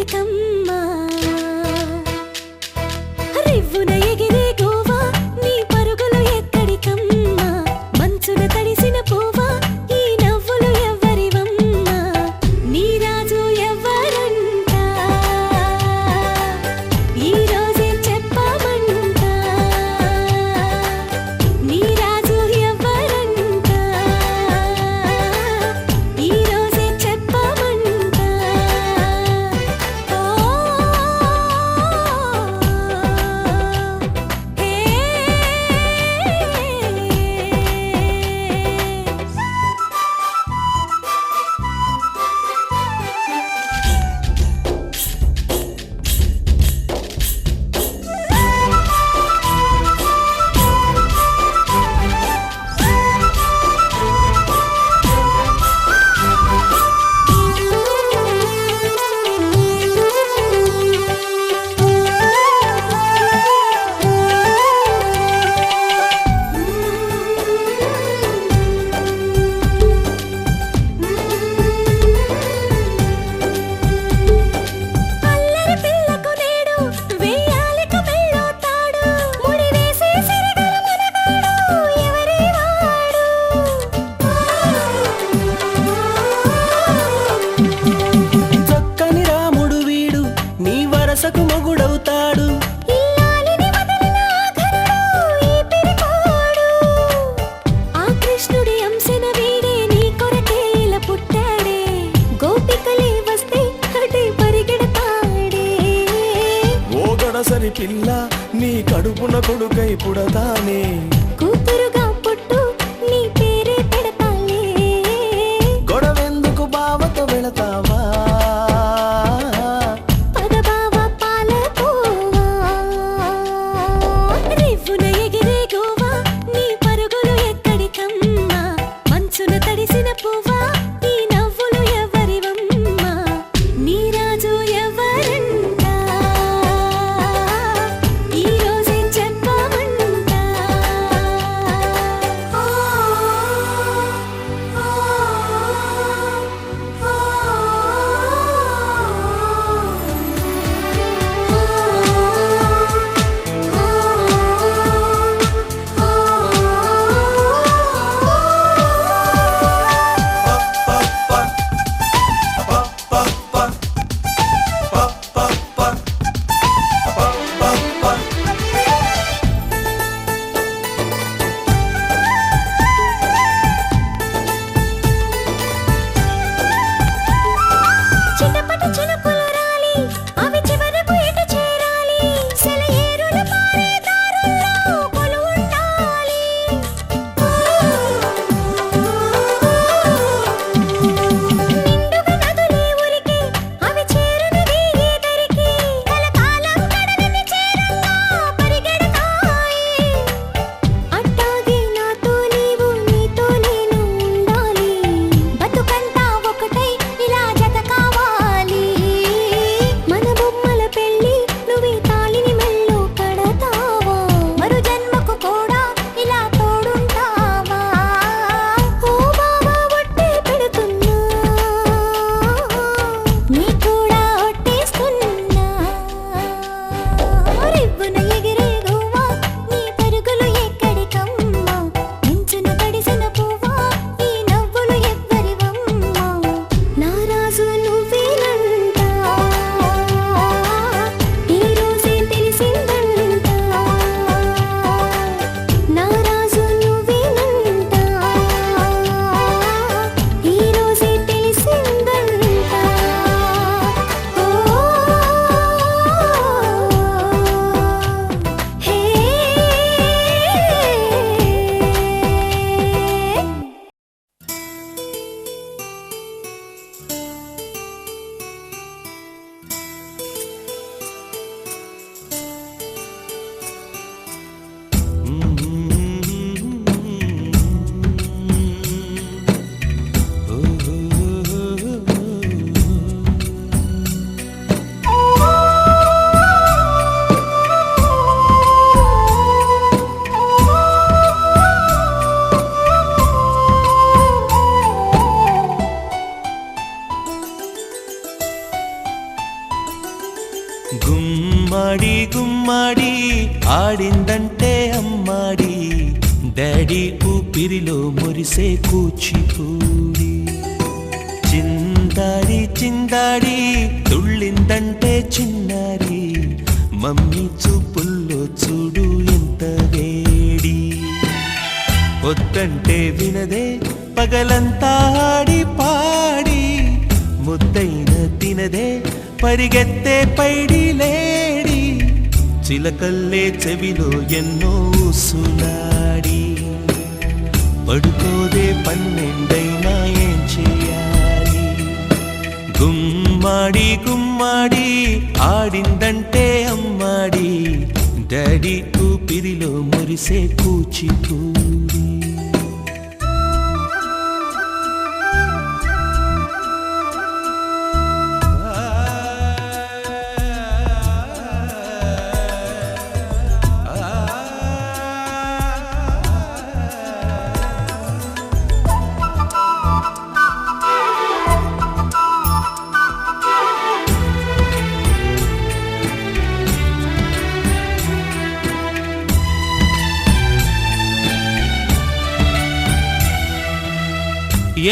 ఎక్కడికమ్మా రివ్వున ఎగిరే గోవా నీ పరుగులు ఎక్కడికమ్మా మంచున తడిసిన పువ్వా ఈ నవ్వులు ఎవ్వరివమ్మా నీ రాజు ఎవ్వరంట ఈ రోజే చెప్పమంట నీ రాజు ఎవ్వరంట ఈ రోజే చెప్పమంట ఓ హే అల్లరి పిల్లకు నేడు వెయ్యాలిక వెళ్ళోతాడు ముడి వేసే సిరిగల మనగాడు ఎవరి వాడు చక్కని రాముడు వీడు నీ వరసకు మొగుడవుతాడు ఇల్లాలిని వదలిన ఆఖరుడు ఈ పిరికోడు ఆ కృష్ణుడి అంశన వీడే నీ కొరకేల పుట్టాడే గోపికలే వస్తే అటే పరిగెడతాడే ఓ గడసరి పిల్ల నీ కడుపున కొడుకై పుడతానే కూతురుగా పుట్టు నీ పేరే పెడతాలే గొడవెందుకు బావతో వెళతావా పదబావ పాలకోవా రివ్వున ఎగిరే గోవా నీ పరుగులు ఎక్కడికమ్మా మంచున తడిసిన పువ్వా ఈ నవ్వులు ఎవరివమ్మా నీ రాజు ఎవరంట ఈ రోజే చెప్పమంట ఓ ఓ ఓ గుమ్మాడి గుమ్మాడి ఆడిందంటే అమ్మాడి డాడీ ఊపిరిలో మురిసే కూచిపూడి చిందాడి చిందాడి తుళ్ళిందంటే చిన్నారి మమ్మీ చూపుల్లో చూడు ఎంత వేడి వద్దంటే వినదే పగలంతా ఆడి పాడి ముద్దైన తినదే పరిగెత్తే పైడి లేడి చిలకల్లే చెవిలో ఎన్నో ఊసులాడి పడుకోదే పన్నెండైనా ఏం చేయాలి గుమ్మాడి గుమ్మాడి ఆడిందంటే అమ్మాడి డాడీ ఊపిరిలో మురిసే కూచిపూడి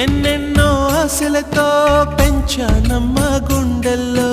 ఎన్నెన్నో ఆశలతో పెంచానమ్మ గుండెల్లో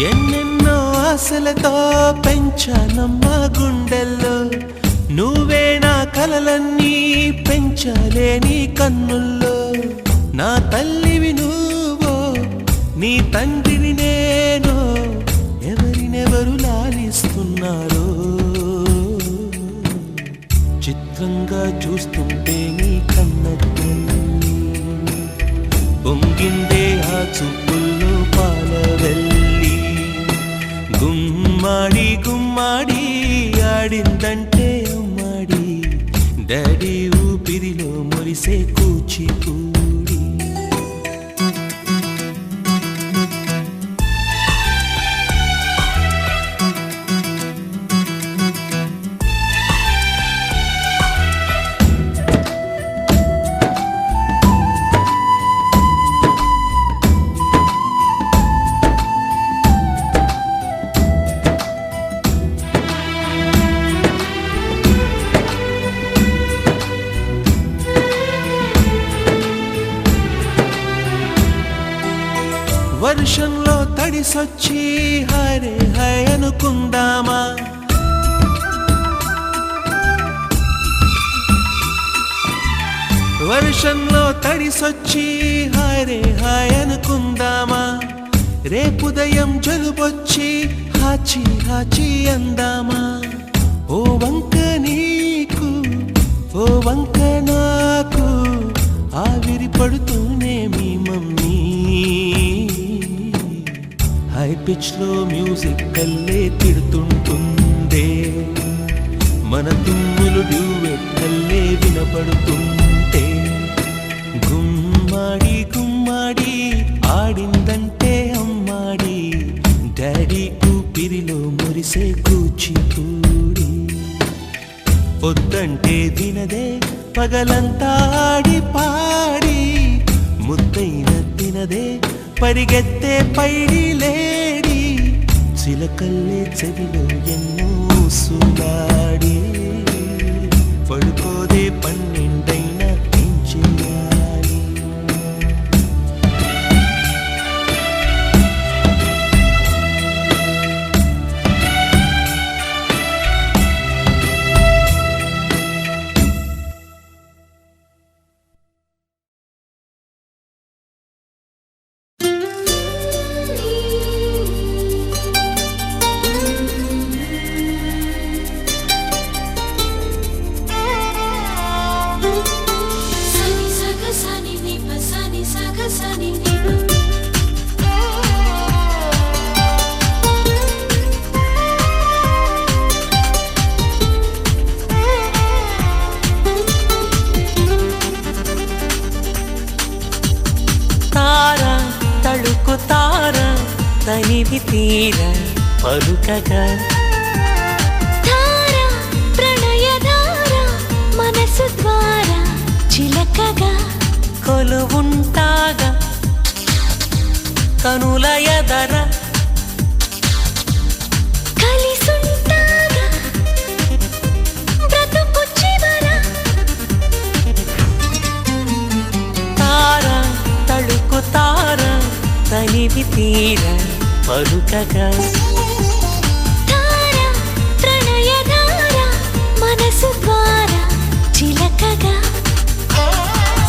ఎన్నెన్నో ఆశలతో పెంచానమ్మ గుండెల్లో నువ్వే నా కలలన్నీ పెంచాలే నీ కన్నుల్లో నా తల్లివి నువ్వో నీ తండ్రిని నేను ఎవరినెవరు లాలిస్తున్నారో చిత్రంగా చూస్తుంటే నీ కన్న పొంగిందే ఆ చూపుల్లో పాలవెల్లి గుమ్మాడి గుమ్మాడి ఆడిందంటే అమ్మాడి డాడీ ఊపిరిలో మురిసే కూచిపూడి వర్షంలో తడిసొచ్చి హరే హై అనుకుందామా వర్షంలో తడిసొచ్చి హరే హై అనుకుందామా రేపుదయం జలుబొచ్చి హాచి హాచి అందామా ఓ వంక నీకు ఓ వంక నాకు ఆవిరి పడుతూనే మీ మమ్మీ హై పిచ్ లో మ్యూజిక్ కల్లే తిడుతుంటుందే మన తుమ్ములు డ్యూయెట్ కల్లే వినపడుతుంటే గుమ్మాడి గుమ్మాడి ఆడిందంటే అమ్మాడి డాడీ ఊపిరిలో మురిసే కూచిపూడి వద్దంటే వినదే పగలంతా ఆడి పాడి ముద్దైన తినదే పరిగెత్తే పైడి లేడి చిలకల్లే చెవిలో ఎన్నో సులాడి పడుకోదే పన్నెండైనా ఏం చేయాలి తనివి తీర పలుకగా ధార ప్రణయ ధార మనసు ద్వారా చిలకగా కొలువుంటాగా కనుల ఎదర కలిసుంటాగా బ్రతుకు చివర తార తళుకు తార తనివి తీర పలుకగా తార ప్రణయధార మనసు ద్వారా చిలకగా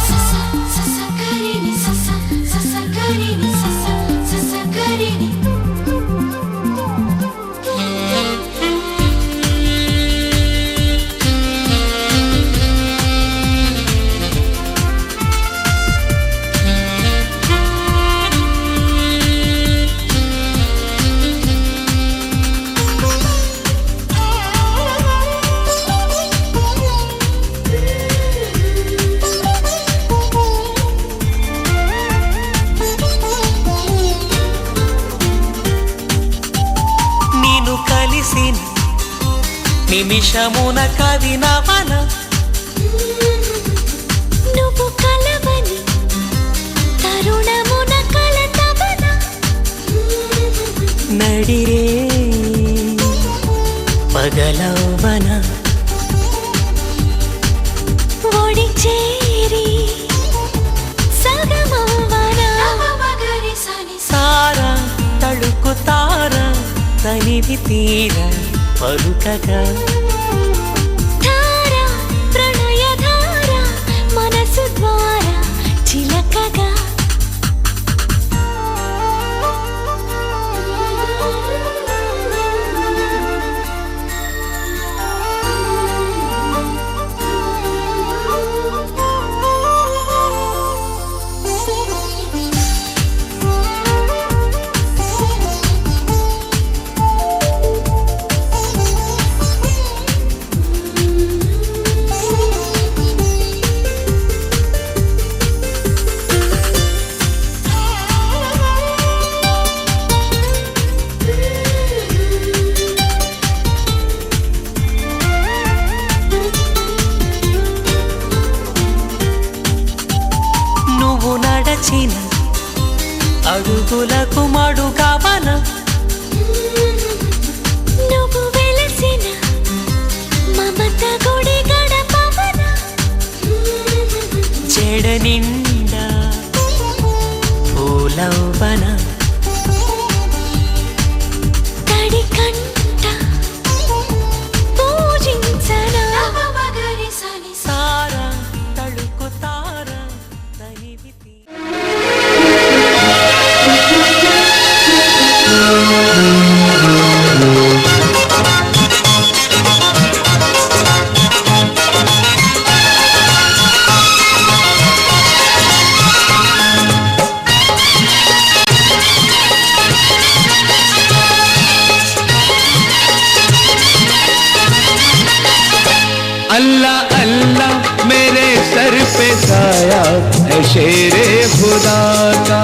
సస సస కరిని సస సస కరిని సస సస కరిని నిన్ను కలిసిన నిమిషమున కవినవన నువ్వు కలవని తరుణమున కలతవన నడిరే పగలవన ఒడి చేరి సగమవ్వన తార తళుకు తార తనివి తీర పలుకగా ధార ప్రణయధార మనసు ద్వారా చిలకగా నువ్వు నడచిన అడుగులకు మడుగవన నువ్వు వెలసిన మమత గుడి గడపవన చెడ నిండా పూలవన తడి కంట పూజించన తార తళుకు తార తనివి తీర अल्लाह अल्लाह मेरे सर पे साया है शेरे खुदा का।